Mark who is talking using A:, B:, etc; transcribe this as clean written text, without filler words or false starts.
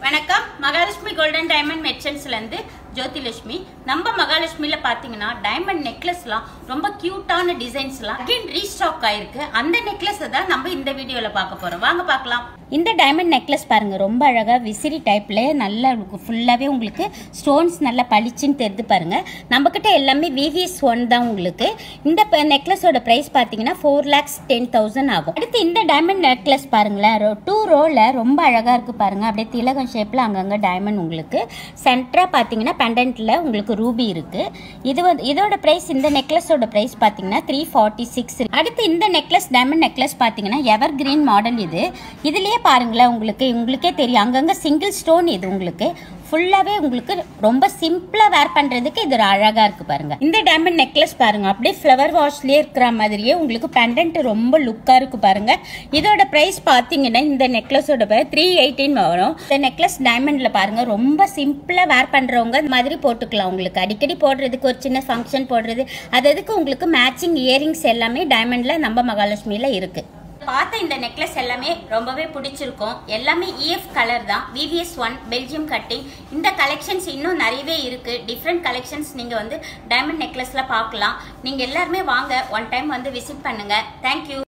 A: வணக்கம் Mahalakshmi golden diamond மெர்ச்சன்ட்ஸ்ல இருந்து ஜோதிலட்சுமி. நம்ம மகாலட்சுமில பாத்தீங்கன்னா டைமண்ட் நெக்லஸ்லாம் ரொம்ப கியூட்டான டிசைன்ஸ்லாம் அகைன் ரீஸ்டாக் ஆயிருக்கு. அந்த நெக்லஸ் தான் நம்ம இந்த வீடியோல பார்க்க போறோம். வாங்க பார்க்கலாம். இந்த டைமண்ட் நெக்லஸ் பாருங்க, ரொம்ப அழகா விசிறி டைப்ல நல்லா ஃபுல்லாவே உங்களுக்கு ஸ்டோன்ஸ் நல்லா பளிச்சுன்னு தெரிது பாருங்க. நம்ம கிட்ட எல்லாமே VVS 1 தான். உங்களுக்கு இந்த நெக்லஸோட பிரைஸ் பாத்தீங்கன்னா 4,10,000 ஆகும். அடுத்து இந்த டைமண்ட் நெக்லஸ் பாருங்களேன், 2 ரோல ரொம்ப அழகா இருக்கு பாருங்க. அப்படியே திலகம் ஷேப்ல அங்கங்க டைமண்ட். உங்களுக்கு சென்டரா பாத்தீங்கன்னா பெண்டன்ட்ல உங்களுக்கு ரூபி இருக்கு. இதோட பிரைஸ், இந்த நெக்லஸோட பிரைஸ் பாத்தீங்கன்னா 346. அடுத்து இந்த நெக்லஸ் டைமண்ட் நெக்லஸ் பாத்தீங்கன்னா எவர் கிரீன் மாடல். இதுலயே பாருங்களேன், உங்களுக்கே தெரியும் அங்கங்க சிங்கிள் ஸ்டோன். இது உங்களுக்கு ஃபுல்லாவே உங்களுக்கு ரொம்ப சிம்பிளா வேர் பண்றதுக்கு இது அழகா இருக்கு பாருங்க. இந்த டைமண்ட் நெக்லஸ் பாருங்க, அப்படியே ஃப்ளவர் வாஷ்லயே இருக்கிற மாதிரியே உங்களுக்கு பெண்டன்ட் ரொம்ப லுக்கா இருக்கு பாருங்க. இதோட பிரைஸ் பாத்தீங்கன்னா இந்த நெக்லஸோட 318 வரும். இந்த நெக்லஸ் டைமண்ட்ல பாருங்க, ரொம்ப சிம்பிளா வேர் பண்றவங்க இந்த மாதிரி போட்டுக்கலாம். உங்களுக்கு அடிக்கடி போடுறதுக்கு, ஒரு சின்ன ஃபங்க்ஷன் போடுறது, அதுக்கு உங்களுக்கு மேட்சிங் இயரிங்ஸ் எல்லாமே டைமண்ட்ல நம்ம மகாலட்சுமியில இருக்கு. பார்த்த இந்த நெக்லஸ் எல்லாமே ரொம்பவே பிடிச்சிருக்கும். எல்லாமே EF கலர் தான், VVS 1 பெல்ஜியம் கட்டிங். இந்த கலெக்ஷன்ஸ் இன்னும் நிறையவே இருக்கு. டிஃப்ரெண்ட் கலெக்ஷன்ஸ் நீங்க டைமண்ட் நெக்லஸ்ல பார்க்கலாம். நீங்க எல்லாருமே வாங்க, ஒன் டைம் விசிட் பண்ணுங்க. தேங்க்யூ.